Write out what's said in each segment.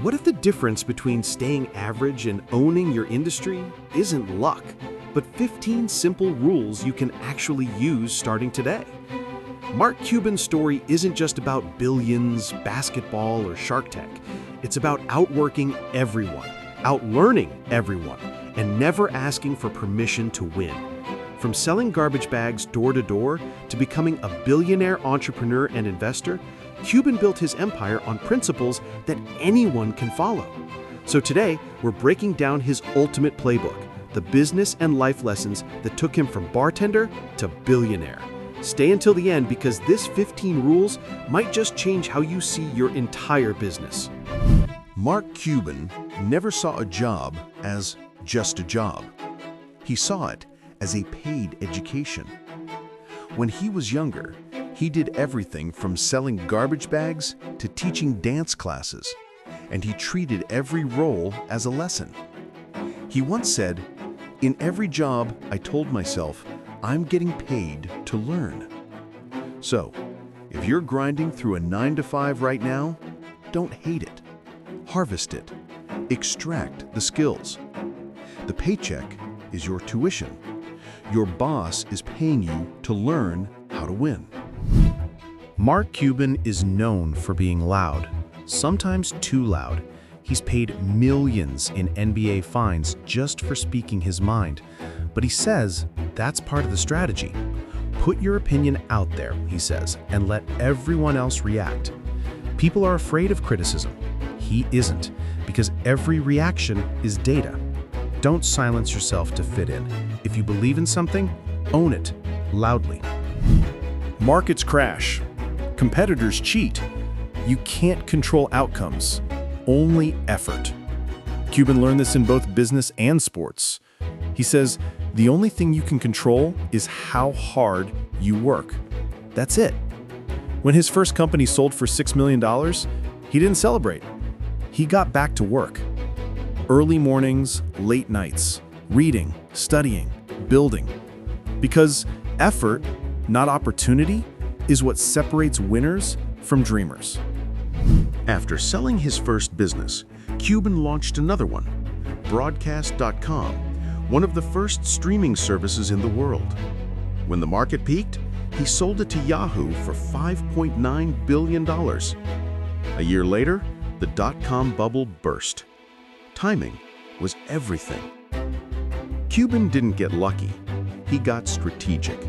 What if the difference between staying average and owning your industry isn't luck, but 15 simple rules you can actually use starting today? Mark Cuban's story isn't just about billions, basketball, or Shark Tank. It's about outworking everyone, outlearning everyone, and never asking for permission to win. From selling garbage bags door to door to becoming a billionaire entrepreneur and investor, Cuban built his empire on principles that anyone can follow. So today, we're breaking down his ultimate playbook, the business and life lessons that took him from bartender to billionaire. Stay until the end because this 15 rules might just change how you see your entire business. Mark Cuban never saw a job as just a job. He saw it as a paid education. When he was younger, he did everything from selling garbage bags to teaching dance classes, and he treated every role as a lesson. He once said, "In every job, I told myself, I'm getting paid to learn." So, if you're grinding through a 9-to-5 right now, don't hate it. Harvest it. Extract the skills. The paycheck is your tuition. Your boss is paying you to learn how to win. Mark Cuban is known for being loud, sometimes too loud. He's paid millions in NBA fines just for speaking his mind. But he says that's part of the strategy. Put your opinion out there, he says, and let everyone else react. People are afraid of criticism. He isn't, because every reaction is data. Don't silence yourself to fit in. If you believe in something, own it loudly. Markets crash. Competitors cheat. You can't control outcomes, only effort. Cuban learned this in both business and sports. He says, the only thing you can control is how hard you work. That's it. When his first company sold for $6 million, he didn't celebrate. He got back to work. Early mornings, late nights, reading, studying, building. Because effort, not opportunity, is what separates winners from dreamers. After selling his first business, Cuban launched another one, Broadcast.com, one of the first streaming services in the world. When the market peaked, he sold it to Yahoo for $5.9 billion. A year later, the dot-com bubble burst. Timing was everything. Cuban didn't get lucky. He got strategic.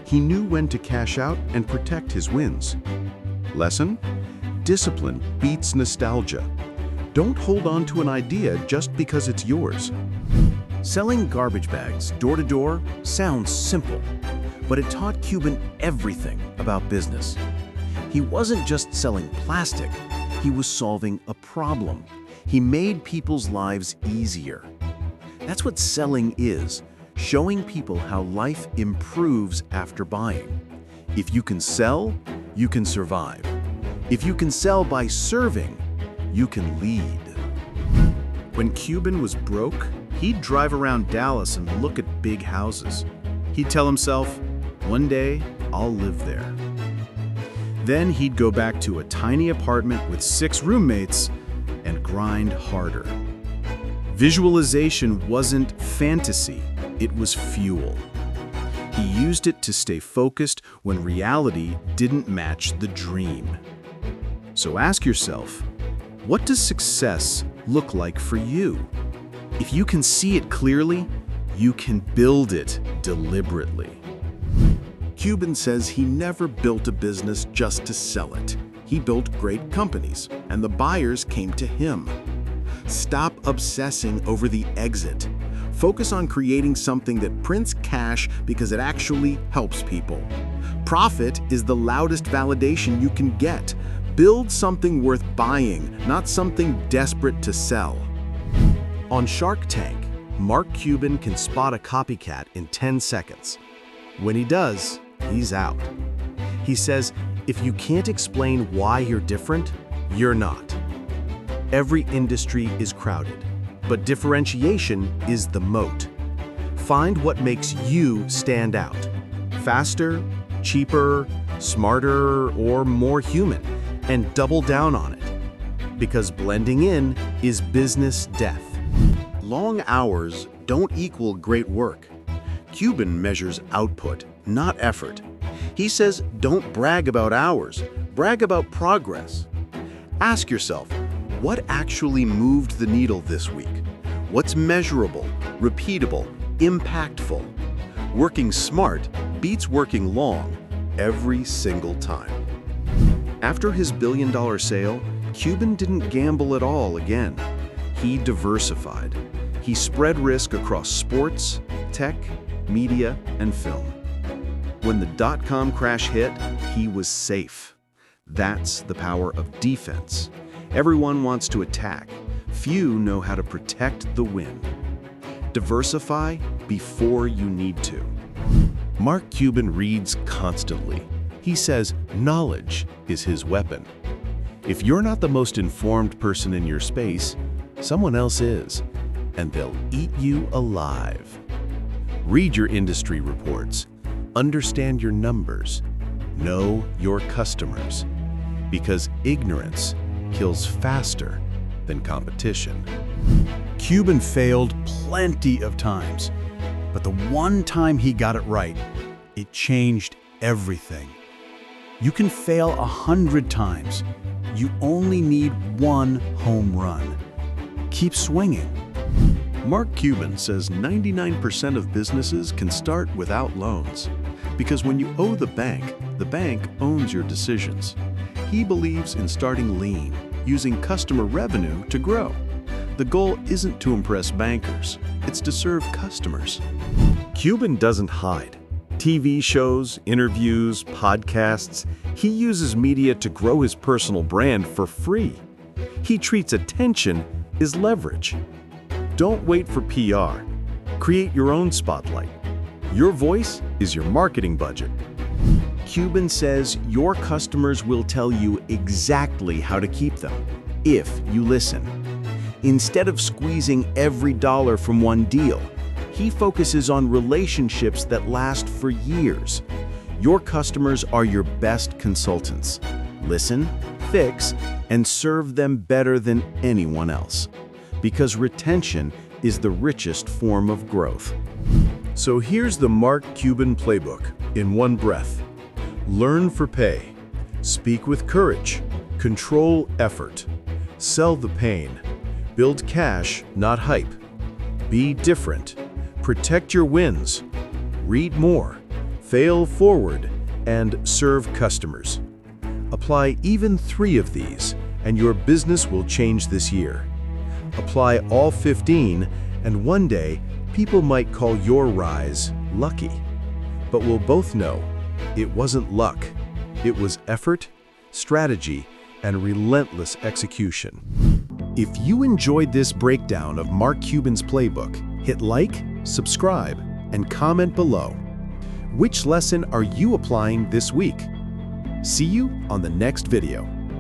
He knew when to cash out and protect his wins. Lesson? Discipline beats nostalgia. Don't hold on to an idea just because it's yours. Selling garbage bags door to door sounds simple, but it taught Cuban everything about business. He wasn't just selling plastic, he was solving a problem. He made people's lives easier. That's what selling is, showing people how life improves after buying. If you can sell, you can survive. If you can sell by serving, you can lead. When Cuban was broke, he'd drive around Dallas and look at big houses. He'd tell himself, one day I'll live there. Then he'd go back to a tiny apartment with 6 roommates and grind harder. Visualization wasn't fantasy, it was fuel. He used it to stay focused when reality didn't match the dream. So ask yourself, what does success look like for you? If you can see it clearly, you can build it deliberately. Cuban says he never built a business just to sell it. He built great companies, and the buyers came to him. Stop obsessing over the exit. Focus on creating something that prints cash because it actually helps people. Profit is the loudest validation you can get. Build something worth buying, not something desperate to sell. On Shark Tank, Mark Cuban can spot a copycat in 10 seconds. When he does, he's out. He says, if you can't explain why you're different, you're not. Every industry is crowded, but differentiation is the moat. Find what makes you stand out. Faster, cheaper, smarter, or more human, and double down on it. because blending in is business death. Long hours don't equal great work. Cuban measures output, not effort. He says don't brag about hours, brag about progress. Ask yourself, what actually moved the needle this week? What's measurable, repeatable, impactful? Working smart beats working long every single time. After his billion-dollar sale, Cuban didn't gamble at all again. He diversified. He spread risk across sports, tech, media, and film. When the dot-com crash hit, he was safe. That's the power of defense. Everyone wants to attack. Few know how to protect the win. Diversify before you need to. Mark Cuban reads constantly. He says knowledge is his weapon. If you're not the most informed person in your space, someone else is, and they'll eat you alive. Read your industry reports, understand your numbers, know your customers, because ignorance kills faster than competition. Cuban failed plenty of times, but the one time he got it right, it changed everything. You can fail 100 times. You only need one home run. Keep swinging. Mark Cuban says 99% of businesses can start without loans. Because when you owe the bank owns your decisions. He believes in starting lean, using customer revenue to grow. The goal isn't to impress bankers, it's to serve customers. Cuban doesn't hide. TV shows, interviews, podcasts, he uses media to grow his personal brand for free. He treats attention as leverage. Don't wait for PR. Create your own spotlight. Your voice is your marketing budget. Cuban says your customers will tell you exactly how to keep them, if you listen. Instead of squeezing every dollar from one deal, he focuses on relationships that last for years. Your customers are your best consultants. Listen, fix, and serve them better than anyone else. Because retention is the richest form of growth. So here's the Mark Cuban playbook in one breath. Learn for pay. Speak with courage. Control effort. Sell the pain. Build cash, not hype. Be different. Protect your wins. Read more. Fail forward. And serve customers. Apply even 3 of these, and your business will change this year. Apply all 15, and one day, people might call your rise lucky. But we'll both know it wasn't luck. It was effort, strategy, and relentless execution. If you enjoyed this breakdown of Mark Cuban's playbook, hit like, subscribe, and comment below. Which lesson are you applying this week? See you on the next video.